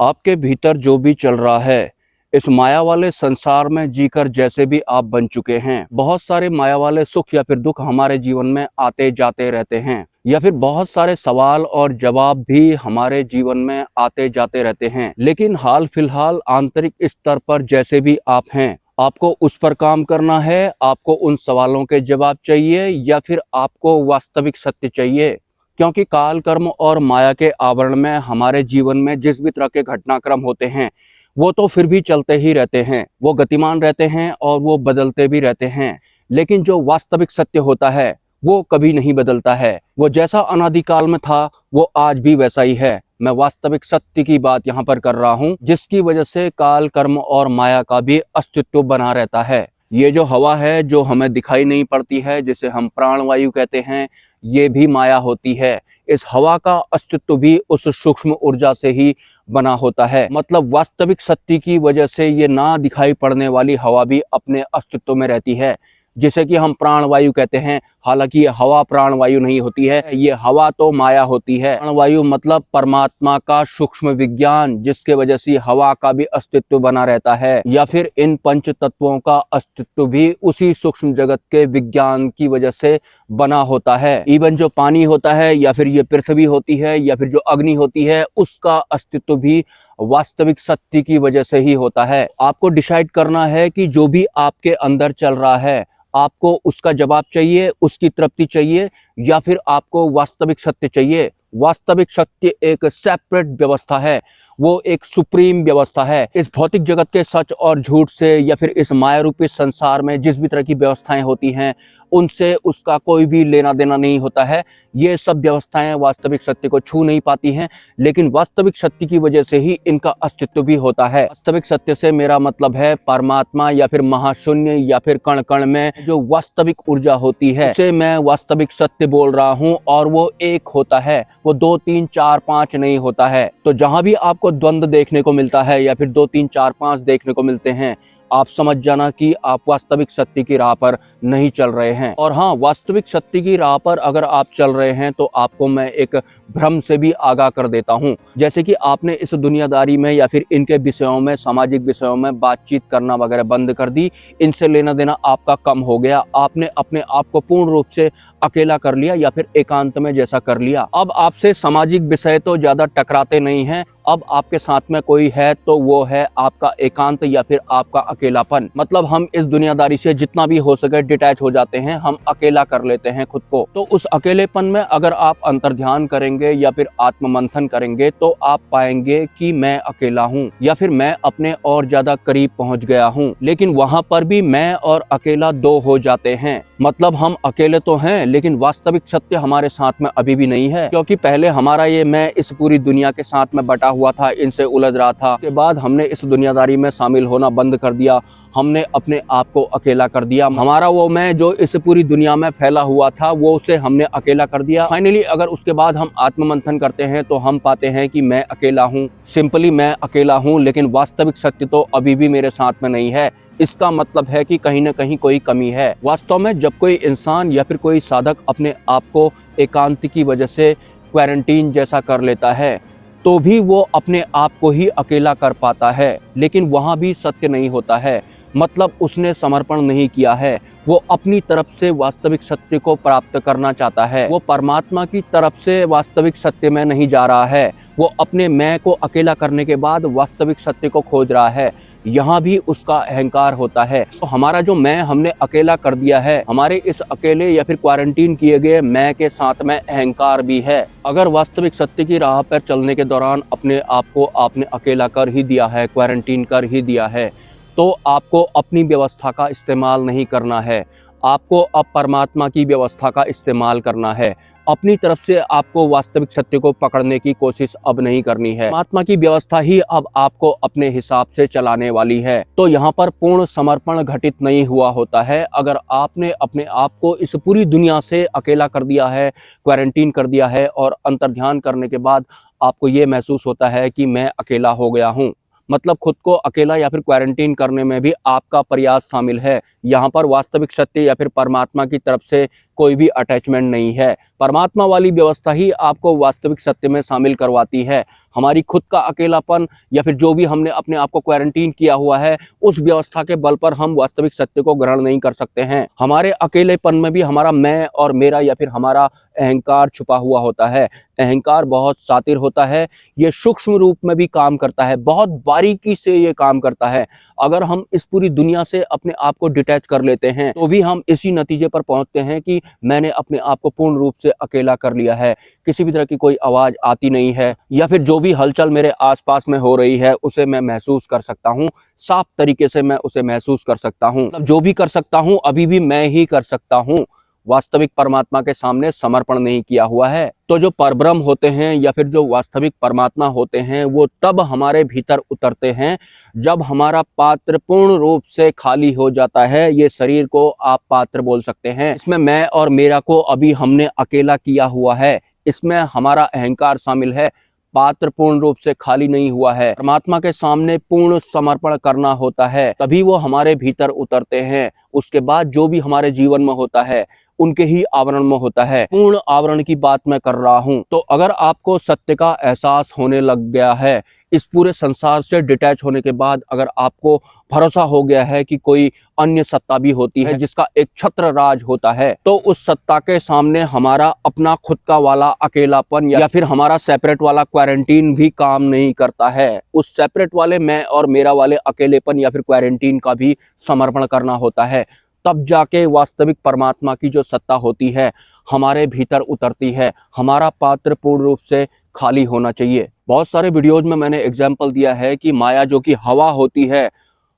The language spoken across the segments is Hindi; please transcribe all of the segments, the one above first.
आपके भीतर जो भी चल रहा है, इस माया वाले संसार में जीकर जैसे भी आप बन चुके हैं, बहुत सारे माया वाले सुख या फिर दुख हमारे जीवन में आते जाते रहते हैं, या फिर बहुत सारे सवाल और जवाब भी हमारे जीवन में आते जाते रहते हैं। लेकिन हाल फिलहाल आंतरिक स्तर पर जैसे भी आप हैं, आपको उस पर काम करना है। आपको उन सवालों के जवाब चाहिए या फिर आपको वास्तविक सत्य चाहिए? क्योंकि काल कर्म और माया के आवरण में हमारे जीवन में जिस भी तरह के घटनाक्रम होते हैं, वो तो फिर भी चलते ही रहते हैं, वो गतिमान रहते हैं और वो बदलते भी रहते हैं। लेकिन जो वास्तविक सत्य होता है वो कभी नहीं बदलता है। वो जैसा अनादिकाल में था वो आज भी वैसा ही है। मैं वास्तविक सत्य की बात यहाँ पर कर रहा हूँ, जिसकी वजह से काल कर्म और माया का भी अस्तित्व बना रहता है। ये जो हवा है जो हमें दिखाई नहीं पड़ती है, जिसे हम प्राणवायु कहते हैं, ये भी माया होती है। इस हवा का अस्तित्व भी उस सूक्ष्म ऊर्जा से ही बना होता है। मतलब वास्तविक सत्य की वजह से ये ना दिखाई पड़ने वाली हवा भी अपने अस्तित्व में रहती है, जिसे कि हम प्राणवायु कहते हैं। हालांकि ये हवा प्राणवायु नहीं होती है, ये हवा तो माया होती है। प्राणवायु मतलब परमात्मा का सूक्ष्म विज्ञान, जिसके वजह से हवा का भी अस्तित्व बना रहता है, या फिर इन पंच तत्वों का अस्तित्व भी उसी सूक्ष्म जगत के विज्ञान की वजह से बना होता है। इवन जो पानी होता है, या फिर ये पृथ्वी होती है, या फिर जो अग्नि होती है, उसका अस्तित्व भी वास्तविक सत्य की वजह से ही होता है। आपको डिसाइड करना है कि जो भी आपके अंदर चल रहा है, आपको उसका जवाब चाहिए, उसकी तृप्ति चाहिए, या फिर आपको वास्तविक सत्य चाहिए। वास्तविक सत्य एक सेपरेट व्यवस्था है, वो एक सुप्रीम व्यवस्था है। इस भौतिक जगत के सच और झूठ से, या फिर इस माया रूपी संसार में जिस भी तरह की व्यवस्थाएं होती हैं, उनसे उसका कोई भी लेना देना नहीं होता है। ये सब व्यवस्थाएं वास्तविक सत्य को छू नहीं पाती हैं, लेकिन वास्तविक सत्य की वजह से ही इनका अस्तित्व भी होता है। वास्तविक सत्य से मेरा मतलब है परमात्मा, या फिर महाशून्य, या फिर कण कण में जो वास्तविक ऊर्जा होती है, उसे मैं वास्तविक सत्य बोल रहा हूँ। और वो एक होता है, वो 2 3 4 5 नहीं होता है। तो जहां भी आपको द्वंद्व देखने को मिलता है, या फिर 2 3 4 5 देखने को मिलते हैं, आप समझ जाना कि आप वास्तविक सत्य की राह पर नहीं चल रहे हैं। और हाँ, वास्तविक सत्य की राह पर अगर आप चल रहे हैं तो आपको मैं एक भ्रम से भी आगाह कर देता हूँ। जैसे कि आपने इस दुनियादारी में या फिर इनके विषयों में, सामाजिक विषयों में बातचीत करना वगैरह बंद कर दी, इनसे लेना देना आपका कम हो गया। आपने अपने आप को पूर्ण रूप से अकेला कर लिया, या फिर एकांत में जैसा कर लिया। अब आपसे सामाजिक विषय तो ज्यादा टकराते नहीं हैं। अब आपके साथ में कोई है तो वो है आपका एकांत, या फिर आपका अकेलापन। मतलब हम इस दुनियादारी से जितना भी हो सके डिटैच हो जाते हैं, हम अकेला कर लेते हैं खुद को। तो उस अकेलेपन में अगर आप अंतर्ध्यान करेंगे या फिर आत्म मंथन करेंगे, तो आप पाएंगे कि मैं अकेला हूँ, या फिर मैं अपने और ज्यादा करीब पहुंच गया हूँ। लेकिन वहां पर भी मैं और अकेला दो हो जाते हैं। मतलब हम अकेले तो हैं, लेकिन वास्तविक सत्य हमारे साथ में अभी भी नहीं है। क्योंकि पहले हमारा ये मैं इस पूरी दुनिया के साथ में बटा हुआ था, इनसे उलझ रहा था। उसके बाद हमने इस दुनियादारी में शामिल होना बंद कर दिया, हमने अपने आप को अकेला कर दिया। हमारा वो मैं जो इस पूरी दुनिया में फैला हुआ था, वो उसे हमने अकेला कर दिया। फाइनली अगर उसके बाद हम आत्ममंथन करते हैं तो हम पाते हैं कि मैं अकेला हूँ, सिंपली मैं अकेला हूँ। लेकिन वास्तविक सत्य तो अभी भी मेरे साथ में नहीं है। इसका मतलब है कि कहीं ना कहीं कोई कमी है। वास्तव में जब कोई इंसान या फिर कोई साधक अपने आप को एकांत की वजह से क्वारंटीन जैसा कर लेता है, तो भी वो अपने आप को ही अकेला कर पाता है। लेकिन वहाँ भी सत्य नहीं होता है। मतलब उसने समर्पण नहीं किया है, वो अपनी तरफ से वास्तविक सत्य को प्राप्त करना चाहता है। वो परमात्मा की तरफ से वास्तविक सत्य में नहीं जा रहा है, वो अपने मैं को अकेला करने के बाद वास्तविक सत्य को खोज रहा है। यहाँ भी उसका अहंकार होता है। तो हमारा जो मैं हमने अकेला कर दिया है, हमारे इस अकेले या फिर क्वारंटीन किए गए मैं के साथ में अहंकार भी है। अगर वास्तविक सत्य की राह पर चलने के दौरान अपने आप को आपने अकेला कर ही दिया है, क्वारंटीन कर ही दिया है, तो आपको अपनी व्यवस्था का इस्तेमाल नहीं करना है। आपको अब परमात्मा की व्यवस्था का इस्तेमाल करना है। अपनी तरफ से आपको वास्तविक सत्य को पकड़ने की कोशिश अब नहीं करनी है। परमात्मा की व्यवस्था ही अब आपको अपने हिसाब से चलाने वाली है। तो यहाँ पर पूर्ण समर्पण घटित नहीं हुआ होता है। अगर आपने अपने आप को इस पूरी दुनिया से अकेला कर दिया है, क्वारंटीन कर दिया है, और अंतर्ध्यान करने के बाद आपको ये महसूस होता है कि मैं अकेला हो गया हूँ, मतलब खुद को अकेला या फिर क्वारंटीन करने में भी आपका प्रयास शामिल है। यहाँ पर वास्तविक सत्य या फिर परमात्मा की तरफ से कोई भी अटैचमेंट नहीं है। परमात्मा वाली व्यवस्था ही आपको वास्तविक सत्य में शामिल करवाती है। हमारी खुद का अकेलापन या फिर जो भी हमने अपने आप को क्वारंटीन किया हुआ है, उस व्यवस्था के बल पर हम वास्तविक सत्य को ग्रहण नहीं कर सकते हैं। हमारे अकेलेपन में भी हमारा मैं और मेरा या फिर हमारा अहंकार छुपा हुआ होता है। अहंकार बहुत शातिर होता है, ये सूक्ष्म रूप में भी काम करता है, बहुत बारीकी से ये काम करता है। अगर हम इस पूरी दुनिया से अपने आप को डिटैच कर लेते हैं तो भी हम इसी नतीजे पर पहुंचते हैं कि मैंने अपने आप को पूर्ण रूप से अकेला कर लिया है। किसी भी तरह की कोई आवाज आती नहीं है या फिर जो भी हलचल मेरे आसपास में हो रही है उसे मैं महसूस कर सकता हूँ, साफ तरीके से मैं उसे महसूस कर सकता हूँ। मतलब जो भी कर सकता हूँ अभी भी मैं ही कर सकता हूँ, वास्तविक परमात्मा के सामने समर्पण नहीं किया हुआ है। तो जो परब्रह्म होते हैं या फिर जो वास्तविक परमात्मा होते हैं वो तब हमारे भीतर उतरते हैं जब हमारा पात्र पूर्ण रूप से खाली हो जाता है। ये शरीर को आप पात्र बोल सकते हैं। इसमें मैं और मेरा को अभी हमने अकेला किया हुआ है, इसमें हमारा अहंकार शामिल है। पात्र पूर्ण रूप से खाली नहीं हुआ है। परमात्मा के सामने पूर्ण समर्पण करना होता है, तभी वो हमारे भीतर उतरते हैं। उसके बाद जो भी हमारे जीवन में होता है उनके ही आवरण में होता है। पूर्ण आवरण की बात मैं कर रहा हूं। तो अगर आपको सत्य का एहसास होने लग गया है, इस पूरे संसार से डिटैच होने के बाद अगर आपको भरोसा हो गया है कि कोई अन्य सत्ता भी होती है जिसका एक छत्र राज होता है, तो उस सत्ता के सामने हमारा अपना खुद का वाला अकेलापन या फिर हमारा सेपरेट वाला क्वारंटीन भी काम नहीं करता है। उस सेपरेट वाले मैं और मेरा वाले अकेलेपन या फिर क्वारंटीन का भी समर्पण करना होता है। तब जाके वास्तविक परमात्मा की जो सत्ता होती है हमारे भीतर उतरती है। हमारा पात्र पूर्ण रूप से खाली होना चाहिए। बहुत सारे वीडियोज में मैंने एग्जाम्पल दिया है कि माया जो कि हवा होती है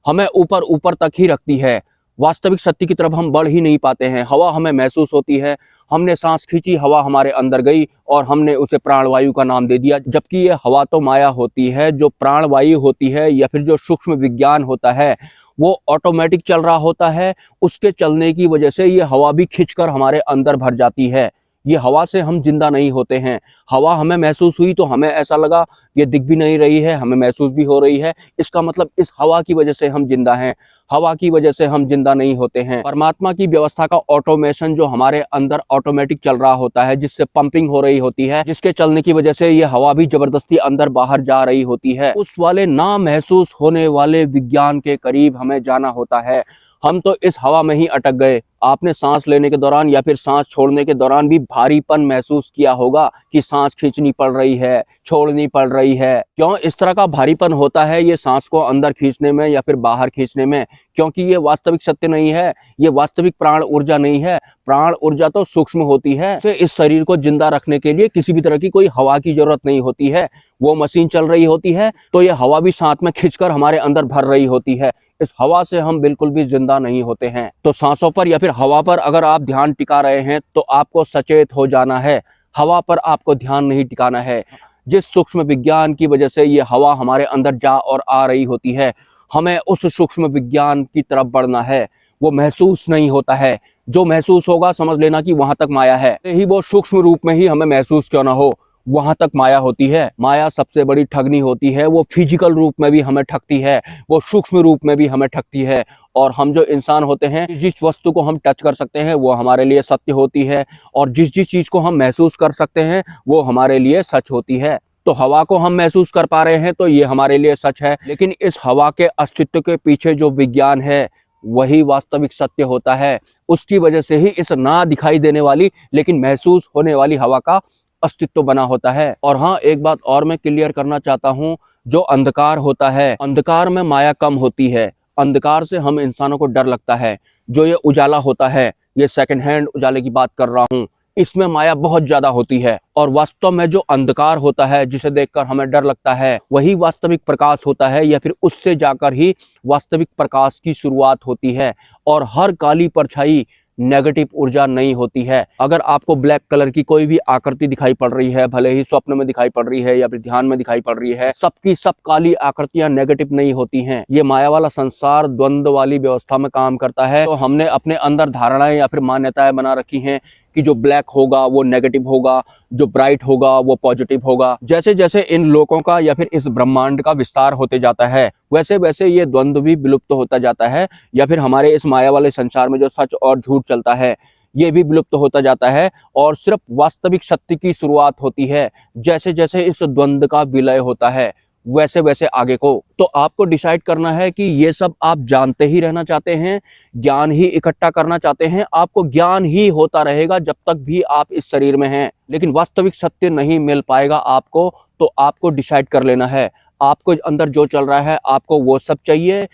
हमें ऊपर ऊपर तक ही रखती है, वास्तविक सत्य की तरफ हम बढ़ ही नहीं पाते हैं। हवा हमें महसूस होती है, हमने सांस खींची, हवा हमारे अंदर गई और हमने उसे प्राणवायु का नाम दे दिया, जबकि ये हवा तो माया होती है। जो प्राणवायु होती है या फिर जो सूक्ष्म विज्ञान होता है वो ऑटोमेटिक चल रहा होता है। उसके चलने की वजह से ये हवा भी खिंचकर हमारे अंदर भर जाती है। ये हवा से हम जिंदा नहीं होते हैं। हवा हमें महसूस हुई तो हमें ऐसा लगा ये दिख भी नहीं रही है, हमें महसूस भी हो रही है, इसका मतलब इस हवा की वजह से हम जिंदा हैं। हवा की वजह से हम जिंदा नहीं होते हैं। परमात्मा की व्यवस्था का ऑटोमेशन जो हमारे अंदर ऑटोमेटिक चल रहा होता है, जिससे पंपिंग हो रही होती है, जिसके चलने की वजह से ये हवा भी जबरदस्ती अंदर बाहर जा रही होती है, उस वाले ना महसूस होने वाले विज्ञान के करीब हमें जाना होता है। हम तो इस हवा में ही अटक गए। आपने सांस लेने के दौरान या फिर सांस छोड़ने के दौरान भी भारीपन महसूस किया होगा कि सांस खींचनी पड़ रही है, छोड़नी पड़ रही है। क्यों इस तरह का भारीपन होता है ये सांस को अंदर खींचने में या फिर बाहर खींचने में? क्योंकि ये वास्तविक सत्य नहीं है, ये वास्तविक प्राण ऊर्जा नहीं है। प्राण ऊर्जा तो सूक्ष्म होती है। इस शरीर को जिंदा रखने के लिए किसी भी तरह की कोई हवा की जरूरत नहीं होती है। वो मशीन चल रही होती है तो ये हवा भी साथ में खींचकर हमारे अंदर भर रही होती है। इस हवा से हम बिल्कुल भी जिंदा नहीं होते हैं। तो सांसों पर या फिर हवा पर अगर आप ध्यान टिका रहे हैं तो आपको सचेत हो जाना है। हवा पर आपको ध्यान नहीं टिकाना है। जिस सूक्ष्म विज्ञान की वजह से ये हवा हमारे अंदर जा और आ रही होती है, हमें उस सूक्ष्म विज्ञान की तरफ बढ़ना है। वो महसूस नहीं होता है, जो महसूस होगा समझ लेना कि वहां तक माया है। ही वो सूक्ष्म रूप में ही हमें महसूस क्यों ना हो, वहां तक माया होती है। माया सबसे बड़ी ठगनी होती है। वो फिजिकल रूप में भी हमें ठगती है, वो सूक्ष्म रूप में भी हमें ठगती है। और हम जो इंसान होते हैं, जिस वस्तु को हम टच कर सकते हैं वो हमारे लिए सत्य होती है, और जिस जिस चीज को हम महसूस कर सकते हैं वो हमारे लिए सच होती है। तो हवा को हम महसूस कर पा रहे हैं तो ये हमारे लिए सच है, लेकिन इस हवा के अस्तित्व के पीछे जो विज्ञान है वही वास्तविक सत्य होता है। उसकी वजह से ही इस ना दिखाई देने वाली लेकिन महसूस होने वाली हवा का अस्तित्व बना होता है। और हाँ, एक बात और मैं क्लियर करना चाहता हूँ, जो अंधकार होता है, अंधकार में माया कम होती है। अंधकार से हम इंसानों को डर लगता है। जो ये उजाला होता है, ये सेकंड हैंड उजाले की बात कर रहा हूँ, इसमें माया बहुत ज्यादा होती है। और वास्तव में जो अंधकार होता है जिसे देखकर हमें डर लगता है, वही वास्तविक प्रकाश होता है, या फिर उससे जाकर ही वास्तविक प्रकाश की शुरुआत होती है। और हर काली परछाई नेगेटिव ऊर्जा नहीं होती है। अगर आपको ब्लैक कलर की कोई भी आकृति दिखाई पड़ रही है, भले ही स्वप्न में दिखाई पड़ रही है या फिर ध्यान में दिखाई पड़ रही है, सबकी सब काली आकृतियां नेगेटिव नहीं होती हैं। ये माया वाला संसार द्वंद्व वाली व्यवस्था में काम करता है। तो हमने अपने अंदर धारणाएं या फिर मान्यताएं बना रखी हैं कि जो ब्लैक होगा वो नेगेटिव होगा, जो ब्राइट होगा वो पॉजिटिव होगा। जैसे जैसे इन लोकों का या फिर इस ब्रह्मांड का विस्तार होते जाता है, वैसे वैसे ये द्वंद्व भी विलुप्त होता जाता है, या फिर हमारे इस माया वाले संसार में जो सच और झूठ चलता है ये भी विलुप्त होता जाता है और सिर्फ वास्तविक सत्य की शुरुआत होती है। जैसे जैसे इस द्वंद्व का विलय होता है वैसे वैसे आगे को। तो आपको डिसाइड करना है कि ये सब आप जानते ही रहना चाहते हैं, ज्ञान ही इकट्ठा करना चाहते हैं। आपको ज्ञान ही होता रहेगा जब तक भी आप इस शरीर में हैं, लेकिन वास्तविक सत्य नहीं मिल पाएगा आपको। तो आपको डिसाइड कर लेना है, आपको अंदर जो चल रहा है आपको वो सब चाहिए,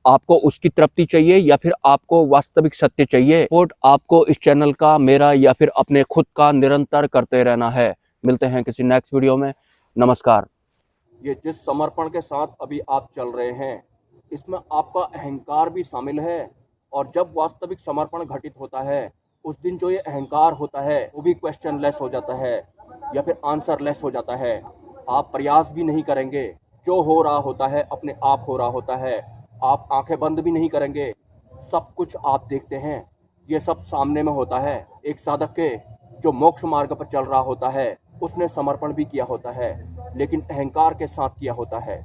आपको उसकी तृप्ति चाहिए, या फिर आपको वास्तविक सत्य चाहिए। सपोर्ट आपको इस चैनल का, मेरा या फिर अपने खुद का निरंतर करते रहना है। मिलते हैं किसी नेक्स्ट वीडियो में। नमस्कार। ये जिस समर्पण के साथ अभी आप चल रहे हैं, इसमें आपका अहंकार भी शामिल है। और जब वास्तविक समर्पण घटित होता है, उस दिन जो ये अहंकार होता है वो भी क्वेश्चन लेस हो जाता है या फिर आंसर लेस हो जाता है। आप प्रयास भी नहीं करेंगे, जो हो रहा होता है अपने आप हो रहा होता है। आप आंखें बंद भी नहीं करेंगे, सब कुछ आप देखते हैं। ये सब सामने में होता है। एक साधक के जो मोक्ष मार्ग पर चल रहा होता है, उसने समर्पण भी किया होता है, लेकिन अहंकार के साथ किया होता है।